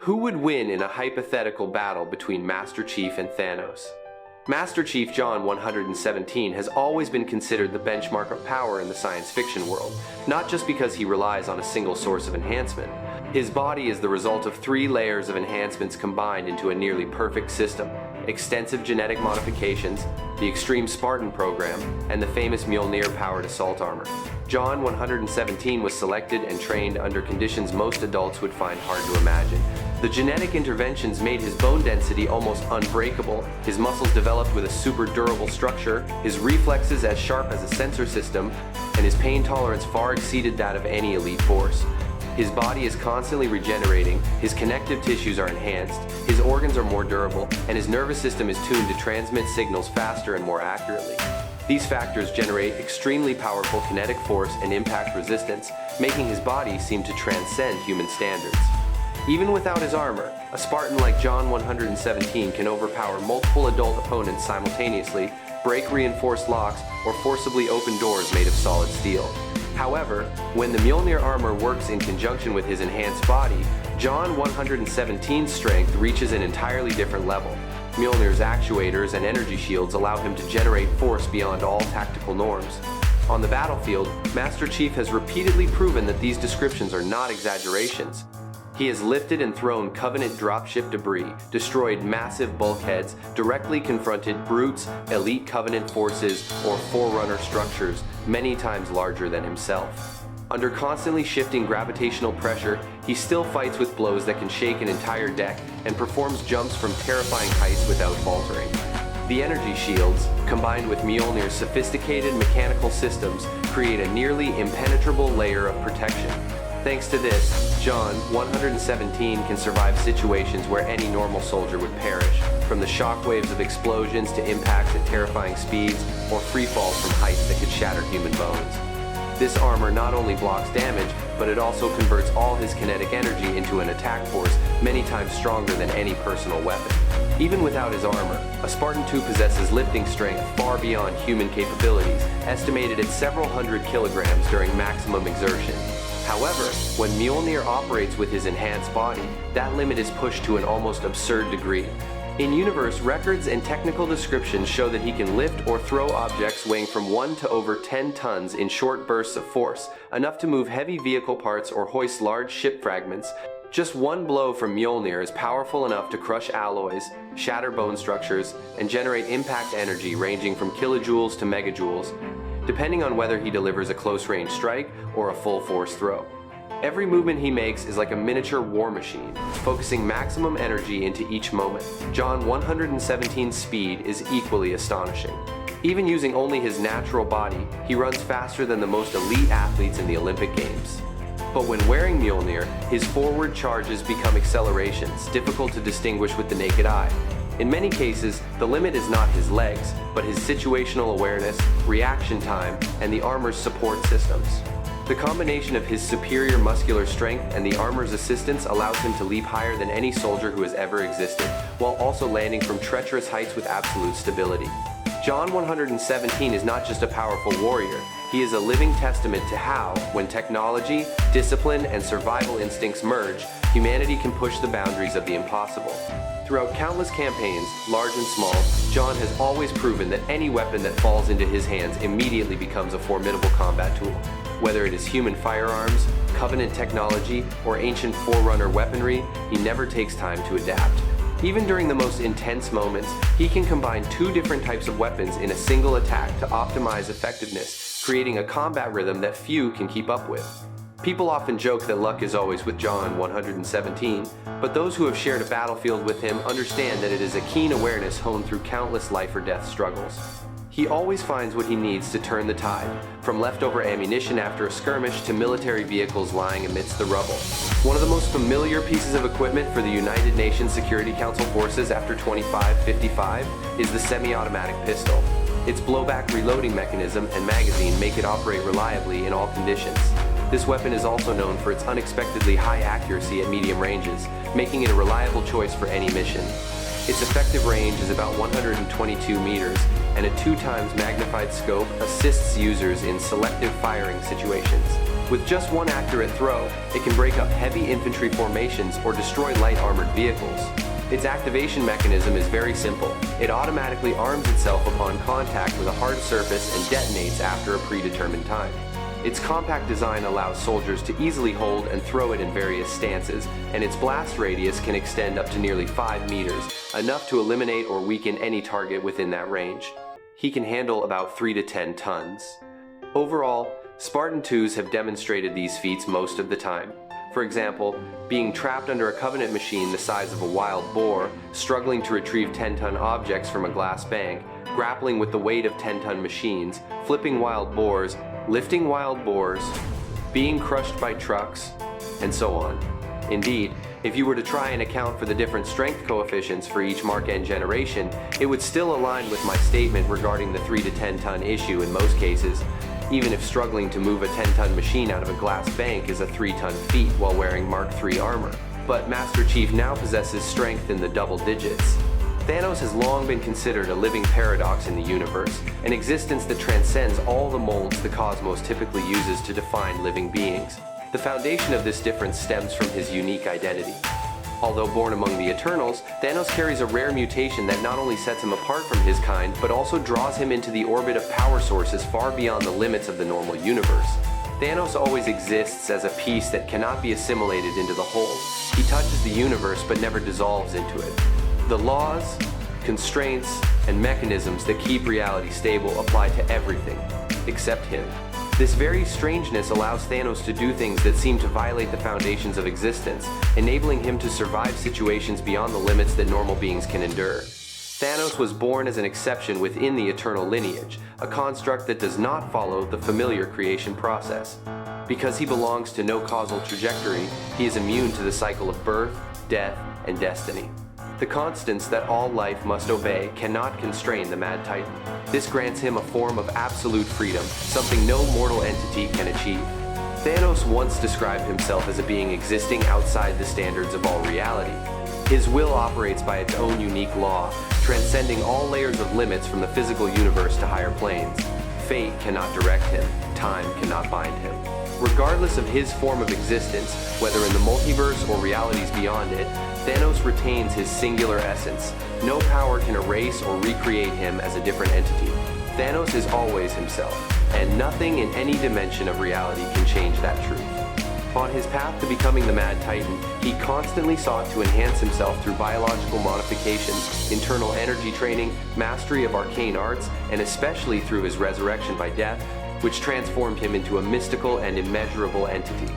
Who would win in a hypothetical battle between Master Chief and Thanos? Master Chief John 117 has always been considered the benchmark of power in the science fiction world, not just because he relies on a single source of enhancement. His body is the result of 3 layers of enhancements combined into a nearly perfect system: extensive genetic modifications, the extreme Spartan program, and the famous Mjolnir Powered Assault Armor. John 117 was selected and trained under conditions most adults would find hard to imagine. The genetic interventions made his bone density almost unbreakable, his muscles developed with a super durable structure, his reflexes as sharp as a sensor system, and his pain tolerance far exceeded that of any elite force. His body is constantly regenerating, his connective tissues are enhanced, his organs are more durable, and his nervous system is tuned to transmit signals faster and more accurately. These factors generate extremely powerful kinetic force and impact resistance, making his body seem to transcend human standards. Even without his armor, a Spartan like John 117 can overpower multiple adult opponents simultaneously, break reinforced locks, or forcibly open doors made of solid steel. However, when the Mjolnir armor works in conjunction with his enhanced body, John 117's strength reaches an entirely different level. Mjolnir's actuators and energy shields allow him to generate force beyond all tactical norms. On the battlefield, Master Chief has repeatedly proven that these descriptions are not exaggerations. He has lifted and thrown Covenant dropship debris, destroyed massive bulkheads, directly confronted brutes, elite Covenant forces, or Forerunner structures many times larger than himself. Under constantly shifting gravitational pressure, he still fights with blows that can shake an entire deck and performs jumps from terrifying heights without faltering. The energy shields, combined with Mjolnir's sophisticated mechanical systems, create a nearly impenetrable layer of protection. Thanks to this, John 117 can survive situations where any normal soldier would perish, from the shockwaves of explosions to impacts at terrifying speeds, or free falls from heights that could shatter human bones. This armor not only blocks damage, but it also converts all his kinetic energy into an attack force many times stronger than any personal weapon. Even without his armor, a Spartan-II possesses lifting strength far beyond human capabilities, estimated at several hundred kilograms during maximum exertion. However, when Mjolnir operates with his enhanced body, that limit is pushed to an almost absurd degree. In-universe records and technical descriptions show that he can lift or throw objects weighing from 1 to over 10 tons in short bursts of force, enough to move heavy vehicle parts or hoist large ship fragments. Just one blow from Mjolnir is powerful enough to crush alloys, shatter bone structures, and generate impact energy ranging from kilojoules to megajoules, depending on whether he delivers a close-range strike or a full-force throw. Every movement he makes is like a miniature war machine, focusing maximum energy into each moment. John 117's speed is equally astonishing. Even using only his natural body, he runs faster than the most elite athletes in the Olympic Games. But when wearing Mjolnir, his forward charges become accelerations, difficult to distinguish with the naked eye. In many cases, the limit is not his legs, but his situational awareness, reaction time, and the armor's support systems. The combination of his superior muscular strength and the armor's assistance allows him to leap higher than any soldier who has ever existed, while also landing from treacherous heights with absolute stability. John 117 is not just a powerful warrior, he is a living testament to how, when technology, discipline, and survival instincts merge, humanity can push the boundaries of the impossible. Throughout countless campaigns, large and small, John has always proven that any weapon that falls into his hands immediately becomes a formidable combat tool. Whether it is human firearms, Covenant technology, or ancient Forerunner weaponry, he never takes time to adapt. Even during the most intense moments, he can combine 2 different types of weapons in a single attack to optimize effectiveness, creating a combat rhythm that few can keep up with. People often joke that luck is always with John 117, but those who have shared a battlefield with him understand that it is a keen awareness honed through countless life-or-death struggles. He always finds what he needs to turn the tide, from leftover ammunition after a skirmish to military vehicles lying amidst the rubble. One of the most familiar pieces of equipment for the United Nations Security Council forces after 2555 is the semi-automatic pistol. Its blowback reloading mechanism and magazine make it operate reliably in all conditions. This weapon is also known for its unexpectedly high accuracy at medium ranges, making it a reliable choice for any mission. Its effective range is about 122 meters, and a 2 times magnified scope assists users in selective firing situations. With just one accurate throw, it can break up heavy infantry formations or destroy light armored vehicles. Its activation mechanism is very simple. It automatically arms itself upon contact with a hard surface and detonates after a predetermined time. Its compact design allows soldiers to easily hold and throw it in various stances, and its blast radius can extend up to nearly 5 meters, enough to eliminate or weaken any target within that range. He can handle about 3 to 10 tons. Overall, Spartan-IIs have demonstrated these feats most of the time. For example, being trapped under a Covenant machine the size of a wild boar, struggling to retrieve 10-ton objects from a glass bank, grappling with the weight of 10-ton machines, flipping wild boars, lifting wild boars, being crushed by trucks, and so on. Indeed, if you were to try and account for the different strength coefficients for each Mark N generation, it would still align with my statement regarding the 3 to 10-ton issue in most cases, even if struggling to move a 10-ton machine out of a glass bank is a 3-ton feat while wearing Mark III armor. But Master Chief now possesses strength in the double digits. Thanos has long been considered a living paradox in the universe, an existence that transcends all the molds the cosmos typically uses to define living beings. The foundation of this difference stems from his unique identity. Although born among the Eternals, Thanos carries a rare mutation that not only sets him apart from his kind, but also draws him into the orbit of power sources far beyond the limits of the normal universe. Thanos always exists as a piece that cannot be assimilated into the whole. He touches the universe but never dissolves into it. The laws, constraints, and mechanisms that keep reality stable apply to everything, except him. This very strangeness allows Thanos to do things that seem to violate the foundations of existence, enabling him to survive situations beyond the limits that normal beings can endure. Thanos was born as an exception within the eternal lineage, a construct that does not follow the familiar creation process. Because he belongs to no causal trajectory, he is immune to the cycle of birth, death, and destiny. The constants that all life must obey cannot constrain the Mad Titan. This grants him a form of absolute freedom, something no mortal entity can achieve. Thanos once described himself as a being existing outside the standards of all reality. His will operates by its own unique law, transcending all layers of limits from the physical universe to higher planes. Fate cannot direct him, time cannot bind him. Regardless of his form of existence, whether in the multiverse or realities beyond it, Thanos retains his singular essence. No power can erase or recreate him as a different entity. Thanos is always himself, and nothing in any dimension of reality can change that truth. On his path to becoming the Mad Titan, he constantly sought to enhance himself through biological modifications, internal energy training, mastery of arcane arts, and especially through his resurrection by death, which transformed him into a mystical and immeasurable entity.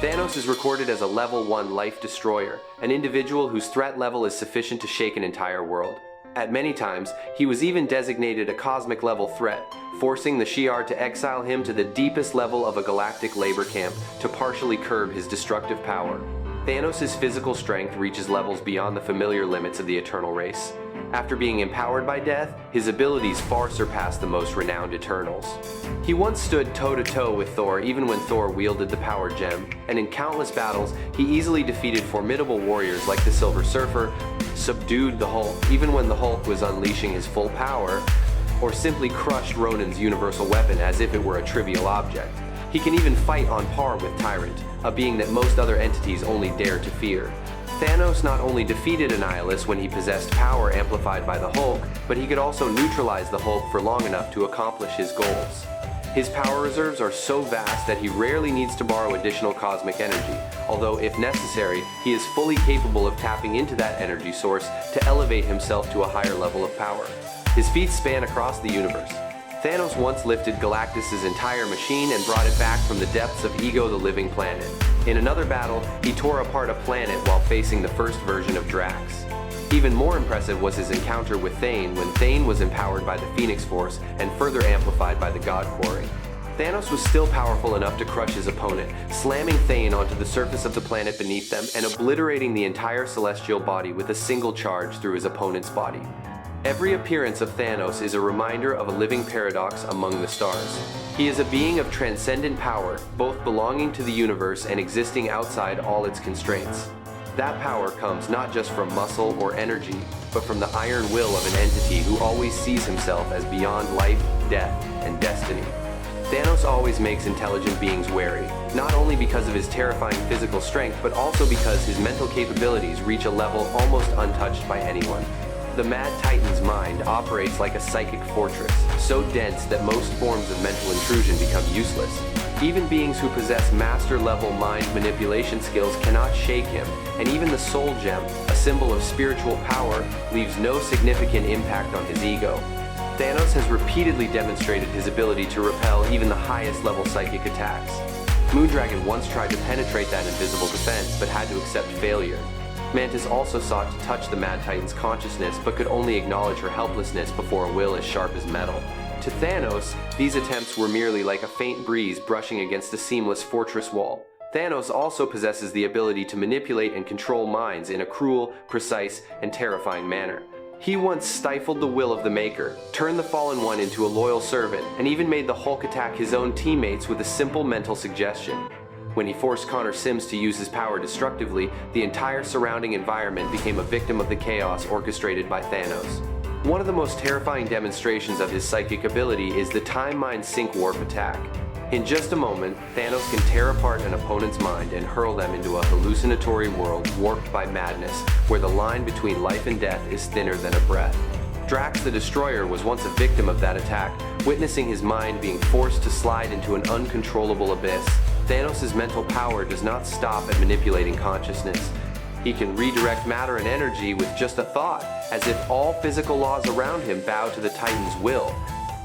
Thanos is recorded as a level 1 life destroyer, an individual whose threat level is sufficient to shake an entire world. At many times, he was even designated a cosmic level threat, forcing the Shi'ar to exile him to the deepest level of a galactic labor camp to partially curb his destructive power. Thanos' physical strength reaches levels beyond the familiar limits of the Eternal race. After being empowered by death, his abilities far surpass the most renowned Eternals. He once stood toe-to-toe with Thor even when Thor wielded the power gem, and in countless battles, he easily defeated formidable warriors like the Silver Surfer, subdued the Hulk even when the Hulk was unleashing his full power, or simply crushed Ronin's universal weapon as if it were a trivial object. He can even fight on par with Tyrant, a being that most other entities only dare to fear. Thanos not only defeated Annihilus when he possessed power amplified by the Hulk, but he could also neutralize the Hulk for long enough to accomplish his goals. His power reserves are so vast that he rarely needs to borrow additional cosmic energy, although if necessary, he is fully capable of tapping into that energy source to elevate himself to a higher level of power. His feats span across the universe. Thanos once lifted Galactus' entire machine and brought it back from the depths of Ego the Living Planet. In another battle, he tore apart a planet while facing the first version of Drax. Even more impressive was his encounter with Thane when Thane was empowered by the Phoenix Force and further amplified by the God Quarry. Thanos was still powerful enough to crush his opponent, slamming Thane onto the surface of the planet beneath them and obliterating the entire celestial body with a single charge through his opponent's body. Every appearance of Thanos is a reminder of a living paradox among the stars. He is a being of transcendent power, both belonging to the universe and existing outside all its constraints. That power comes not just from muscle or energy, but from the iron will of an entity who always sees himself as beyond life, death, and destiny. Thanos always makes intelligent beings wary, not only because of his terrifying physical strength, but also because his mental capabilities reach a level almost untouched by anyone. The Mad Titan's mind operates like a psychic fortress, so dense that most forms of mental intrusion become useless. Even beings who possess master-level mind manipulation skills cannot shake him, and even the Soul Gem, a symbol of spiritual power, leaves no significant impact on his ego. Thanos has repeatedly demonstrated his ability to repel even the highest-level psychic attacks. Moondragon once tried to penetrate that invisible defense, but had to accept failure. Mantis also sought to touch the Mad Titan's consciousness, but could only acknowledge her helplessness before a will as sharp as metal. To Thanos, these attempts were merely like a faint breeze brushing against a seamless fortress wall. Thanos also possesses the ability to manipulate and control minds in a cruel, precise, and terrifying manner. He once stifled the will of the Maker, turned the Fallen One into a loyal servant, and even made the Hulk attack his own teammates with a simple mental suggestion. When he forced Connor Sims to use his power destructively, the entire surrounding environment became a victim of the chaos orchestrated by Thanos. One of the most terrifying demonstrations of his psychic ability is the Time Mind Sync Warp attack. In just a moment, Thanos can tear apart an opponent's mind and hurl them into a hallucinatory world warped by madness, where the line between life and death is thinner than a breath. Drax the Destroyer was once a victim of that attack, witnessing his mind being forced to slide into an uncontrollable abyss. Thanos' mental power does not stop at manipulating consciousness. He can redirect matter and energy with just a thought, as if all physical laws around him bow to the Titan's will.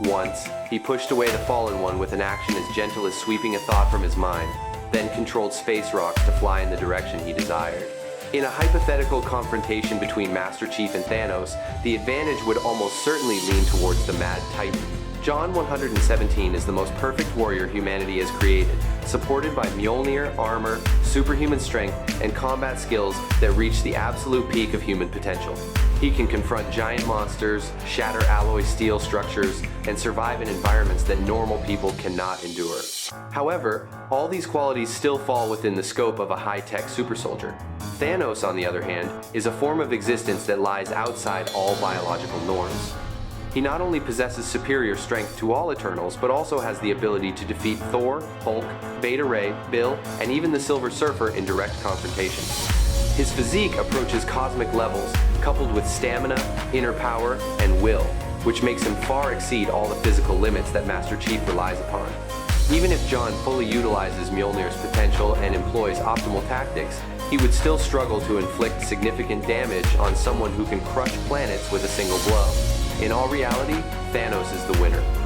Once, he pushed away the Fallen One with an action as gentle as sweeping a thought from his mind, then controlled space rocks to fly in the direction he desired. In a hypothetical confrontation between Master Chief and Thanos, the advantage would almost certainly lean towards the Mad Titan. John 117 is the most perfect warrior humanity has created, supported by Mjolnir armor, superhuman strength, and combat skills that reach the absolute peak of human potential. He can confront giant monsters, shatter alloy steel structures, and survive in environments that normal people cannot endure. However, all these qualities still fall within the scope of a high-tech super soldier. Thanos, on the other hand, is a form of existence that lies outside all biological norms. He not only possesses superior strength to all Eternals, but also has the ability to defeat Thor, Hulk, Beta Ray, Bill, and even the Silver Surfer in direct confrontation. His physique approaches cosmic levels, coupled with stamina, inner power, and will, which makes him far exceed all the physical limits that Master Chief relies upon. Even if John fully utilizes Mjolnir's potential and employs optimal tactics, he would still struggle to inflict significant damage on someone who can crush planets with a single blow. In all reality, Thanos is the winner.